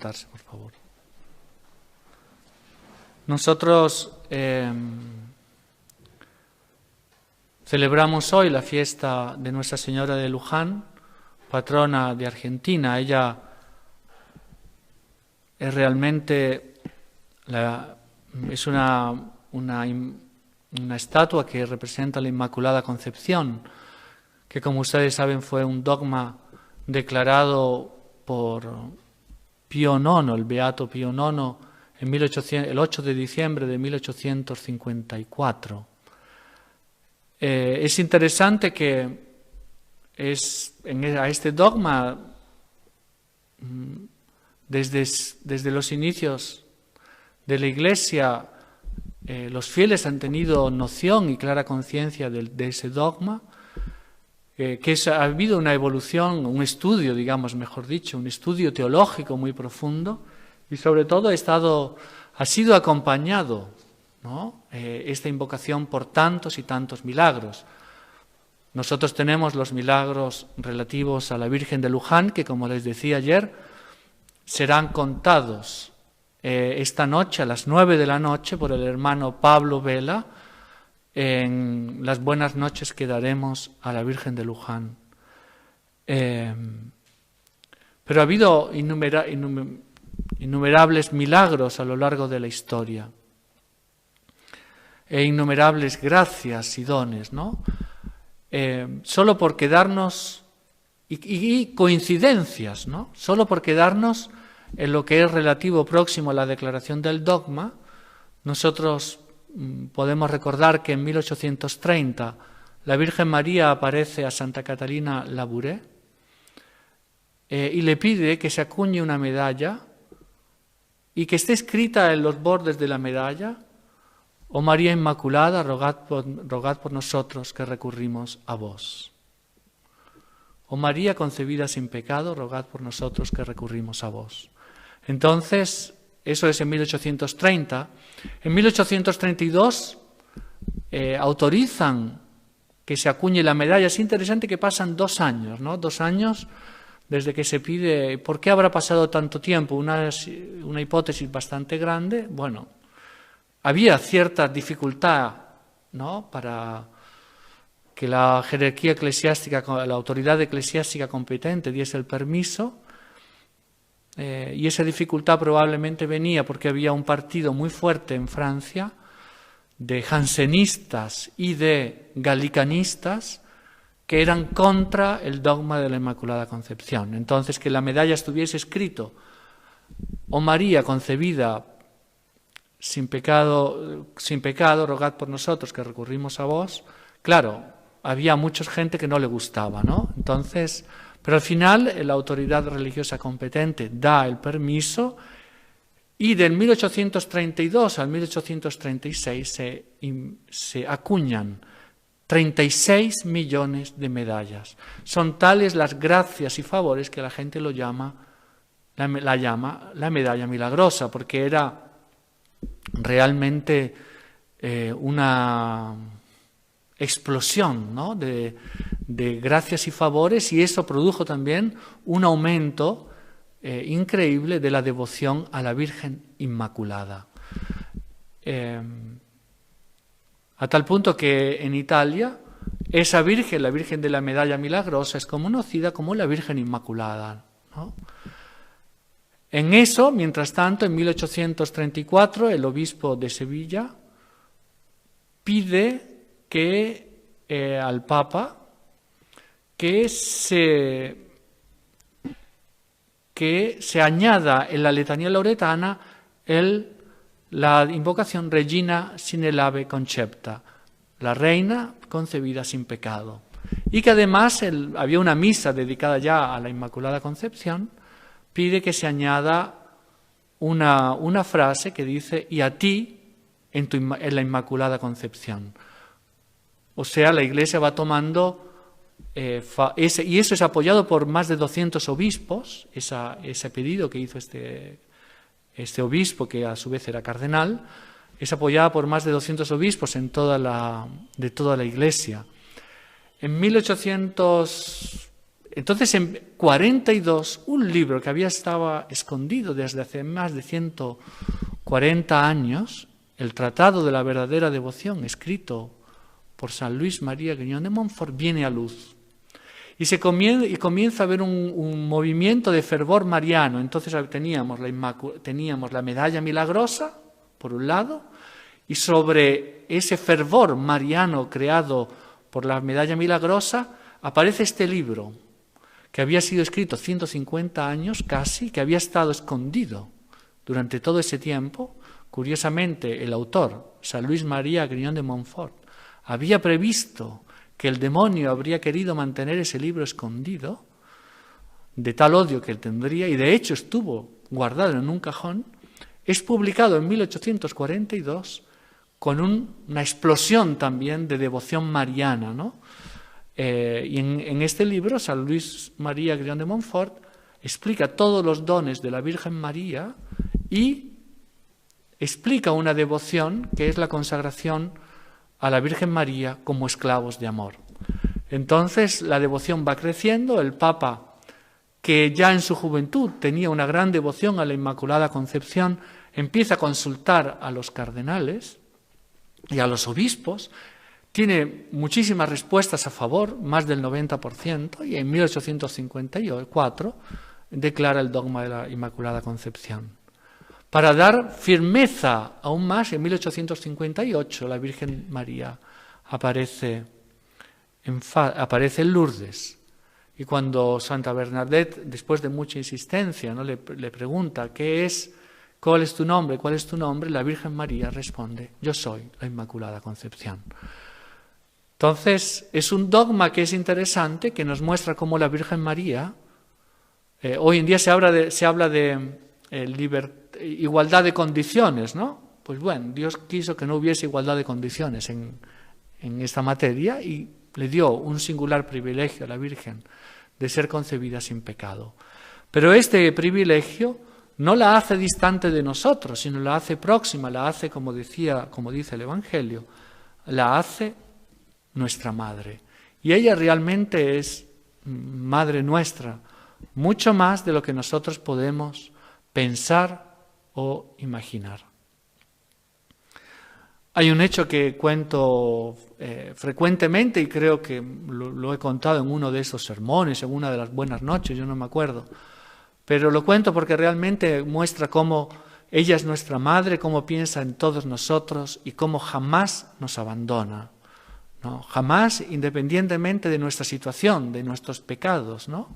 sentarse, por favor. Nosotros celebramos hoy la fiesta de Nuestra Señora de Luján, patrona de Argentina. Ella es realmente es una estatua que representa la Inmaculada Concepción, que como ustedes saben fue un dogma declarado por Pío IX, el Beato Pío IX, el 8 de diciembre de 1854. Es interesante que a este dogma, desde los inicios de la Iglesia, los fieles han tenido noción y clara conciencia de ese dogma, ha habido una evolución, un estudio, digamos, mejor dicho, un estudio teológico muy profundo, y sobre todo ha sido acompañado, ¿no?, esta invocación por tantos y tantos milagros. Nosotros tenemos los milagros relativos a la Virgen de Luján, que, como les decía ayer, serán contados esta noche a las 9 de la noche por el hermano Pablo Vela en las buenas noches que daremos a la Virgen de Luján. Pero ha habido innumerables milagros a lo largo de la historia, e innumerables gracias y dones, ¿no? Solo por quedarnos, y coincidencias, ¿no? Solo por quedarnos en lo que es relativo próximo a la declaración del dogma, nosotros podemos recordar que en 1830 la Virgen María aparece a Santa Catalina Labouré y le pide que se acuñe una medalla y que esté escrita en los bordes de la medalla: «Oh María Inmaculada, rogad por nosotros que recurrimos a vos». «Oh María concebida sin pecado, rogad por nosotros que recurrimos a vos». Entonces, eso es en 1830. En 1832 autorizan que se acuñe la medalla. Es interesante que pasan 2 años, ¿no? 2 años desde que se pide. ¿Por qué habrá pasado tanto tiempo? Una hipótesis bastante grande. Bueno, había cierta dificultad, ¿no?, para que la jerarquía eclesiástica, la autoridad eclesiástica competente diese el permiso. Y esa dificultad probablemente venía porque había un partido muy fuerte en Francia de jansenistas y de galicanistas que eran contra el dogma de la Inmaculada Concepción. Entonces, que la medalla estuviese escrito: «Oh María concebida sin pecado, rogad por nosotros que recurrimos a vos», claro, había mucha gente que no le gustaba, ¿no? Entonces, pero al final la autoridad religiosa competente da el permiso, y del 1832 al 1836 se acuñan 36 millones de medallas. Son tales las gracias y favores que la gente la llama la medalla milagrosa, porque era realmente una explosión, ¿no?, de gracias y favores, y eso produjo también un aumento increíble de la devoción a la Virgen Inmaculada. A tal punto que en Italia esa Virgen, la Virgen de la Medalla Milagrosa, es conocida como la Virgen Inmaculada, ¿no? En eso, mientras tanto, en 1834, el obispo de Sevilla pide al Papa que se añada en la letanía lauretana la invocación Regina sine labe concepta, la reina concebida sin pecado, y que además había una misa dedicada ya a la Inmaculada Concepción. Pide que se añada una frase que dice: «y a ti en la Inmaculada Concepción». O sea, la Iglesia va tomando, y eso es apoyado por más de 200 obispos, ese pedido que hizo este obispo, que a su vez era cardenal, es apoyada por más de 200 obispos de toda la Iglesia. En 1800 Entonces, en 42, un libro que había estado escondido desde hace más de 140 años, el Tratado de la Verdadera Devoción, escrito por San Luis María Griñón de Montfort, viene a luz. Y comienza a haber un movimiento de fervor mariano. Entonces teníamos la medalla milagrosa, por un lado, y sobre ese fervor mariano creado por la medalla milagrosa aparece este libro, que había sido escrito 150 años casi, que había estado escondido durante todo ese tiempo. Curiosamente, el autor, San Luis María Griñón de Montfort, había previsto que el demonio habría querido mantener ese libro escondido, de tal odio que él tendría, y de hecho estuvo guardado en un cajón. Es publicado en 1842 con una explosión también de devoción mariana, ¿no? Y en este libro, San Luis María Griñón de Montfort explica todos los dones de la Virgen María y explica una devoción que es la consagración a la Virgen María como esclavos de amor. Entonces la devoción va creciendo. El Papa, que ya en su juventud tenía una gran devoción a la Inmaculada Concepción, empieza a consultar a los cardenales y a los obispos. Tiene muchísimas respuestas a favor, más del 90%, y en 1854 declara el dogma de la Inmaculada Concepción. Para dar firmeza aún más, en 1858 la Virgen María aparece en Lourdes. Y cuando Santa Bernadette, después de mucha insistencia, ¿no? le pregunta ¿cuál es tu nombre? ¿Cuál es tu nombre? La Virgen María responde: yo soy la Inmaculada Concepción. Entonces, es un dogma que es interesante, que nos muestra cómo la Virgen María, hoy en día se habla de igualdad de condiciones, ¿no? Pues bueno, Dios quiso que no hubiese igualdad de condiciones en esta materia y le dio un singular privilegio a la Virgen de ser concebida sin pecado. Pero este privilegio no la hace distante de nosotros, sino la hace próxima, la hace, como dice el Evangelio, la hace nuestra madre. Y ella realmente es madre nuestra, mucho más de lo que nosotros podemos pensar o imaginar. Hay un hecho que cuento frecuentemente y creo que lo he contado en uno de esos sermones, en una de las buenas noches, yo no me acuerdo, pero lo cuento porque realmente muestra cómo ella es nuestra madre, cómo piensa en todos nosotros y cómo jamás nos abandona, ¿no? Jamás, independientemente de nuestra situación, de nuestros pecados, ¿no?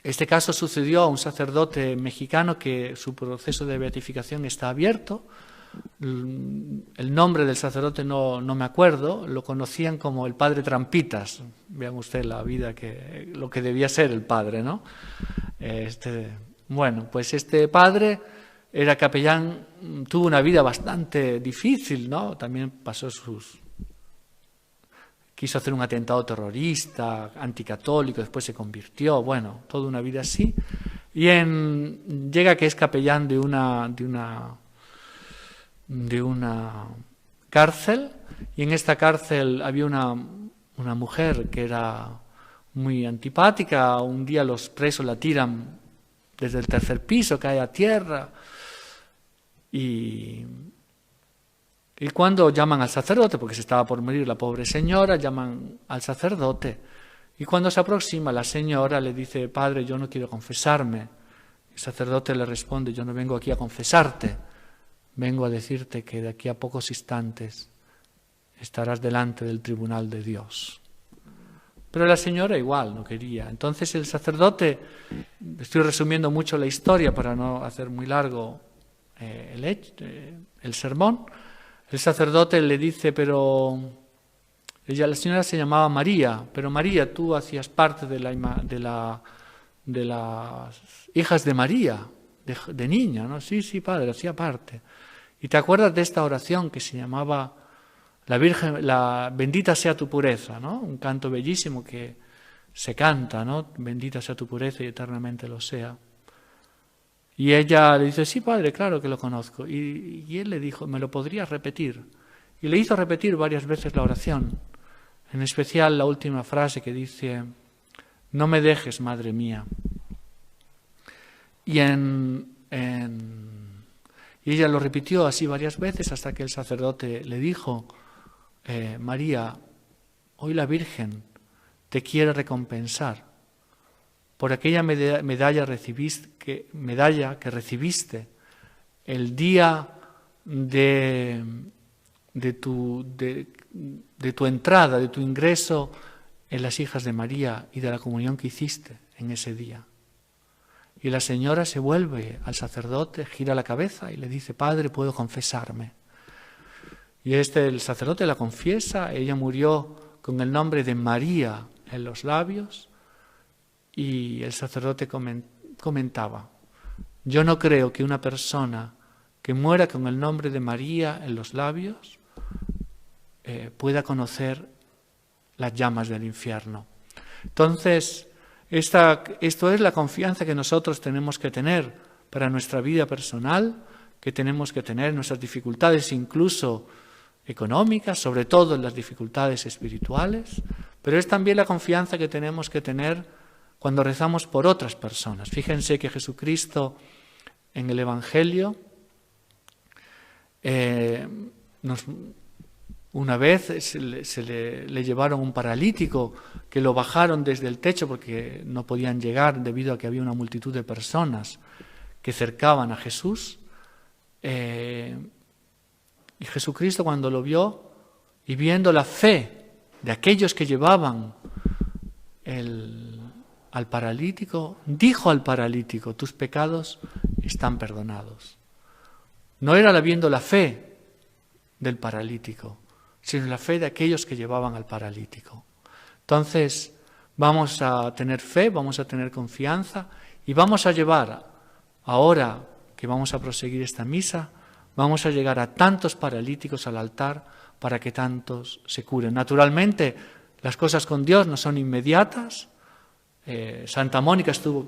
Este caso sucedió a un sacerdote mexicano que su proceso de beatificación está abierto. El nombre del sacerdote no me acuerdo, lo conocían como el padre Trampitas. Vean usted la vida, lo que debía ser el padre, ¿no? Bueno, pues este padre era capellán, tuvo una vida bastante difícil, ¿no? También quiso hacer un atentado terrorista, anticatólico, después se convirtió, bueno, toda una vida así. Y llega que es capellán de una cárcel, y en esta cárcel había una mujer que era muy antipática. Un día los presos la tiran desde el tercer piso, cae a tierra, y cuando llaman al sacerdote, porque se estaba por morir la pobre señora, llaman al sacerdote, y cuando se aproxima la señora le dice: padre, yo no quiero confesarme. El sacerdote le responde: yo no vengo aquí a confesarte, vengo a decirte que de aquí a pocos instantes estarás delante del tribunal de Dios. Pero la señora igual no quería. Entonces el sacerdote, estoy resumiendo mucho la historia para no hacer muy largo el sermón, el sacerdote le dice: pero la señora se llamaba María, pero María, tú hacías parte de las hijas de María, de niña, ¿no? Sí, padre, hacía parte. ¿Y te acuerdas de esta oración que se llamaba la Virgen, bendita sea tu pureza, ¿no? Un canto bellísimo que se canta, ¿no? Bendita sea tu pureza y eternamente lo sea. Y ella le dice: sí, padre, claro que lo conozco. Y él le dijo: ¿me lo podrías repetir? y le hizo repetir varias veces la oración, en especial la última frase que dice: no me dejes, madre mía. Y ella lo repitió así varias veces hasta que el sacerdote le dijo: María, hoy la Virgen te quiere recompensar por aquella medalla que recibiste el día de tu entrada, de tu ingreso en las hijas de María y de la comunión que hiciste en ese día. Y la señora se vuelve al sacerdote, gira la cabeza y le dice: Padre, ¿puedo confesarme? Y el sacerdote la confiesa. Ella murió con el nombre de María en los labios, y el sacerdote comentaba: yo no creo que una persona que muera con el nombre de María en los labios pueda conocer las llamas del infierno. Entonces, esto es la confianza que nosotros tenemos que tener para nuestra vida personal, que tenemos que tener en nuestras dificultades, incluso económicas, sobre todo en las dificultades espirituales, pero es también la confianza que tenemos que tener cuando rezamos por otras personas. Fíjense que Jesucristo en el Evangelio una vez le llevaron un paralítico, que lo bajaron desde el techo porque no podían llegar debido a que había una multitud de personas que cercaban a Jesús. Y Jesucristo, cuando lo vio y viendo la fe de aquellos que llevaban al paralítico, dijo al paralítico: tus pecados están perdonados. No era viendo la fe del paralítico, sino la fe de aquellos que llevaban al paralítico. Entonces, vamos a tener fe, vamos a tener confianza y vamos a llevar, ahora que vamos a proseguir esta misa, vamos a llegar a tantos paralíticos al altar para que tantos se curen. Naturalmente, las cosas con Dios no son inmediatas. Santa Mónica estuvo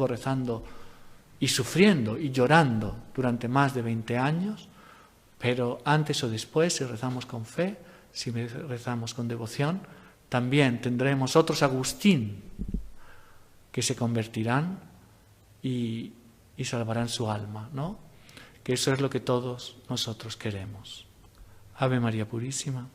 rezando y sufriendo y llorando durante más de 20 años, pero antes o después, si rezamos con fe, si rezamos con devoción, también tendremos otros Agustín que se convertirán y salvarán su alma, ¿no? Que eso es lo que todos nosotros queremos. Ave María Purísima.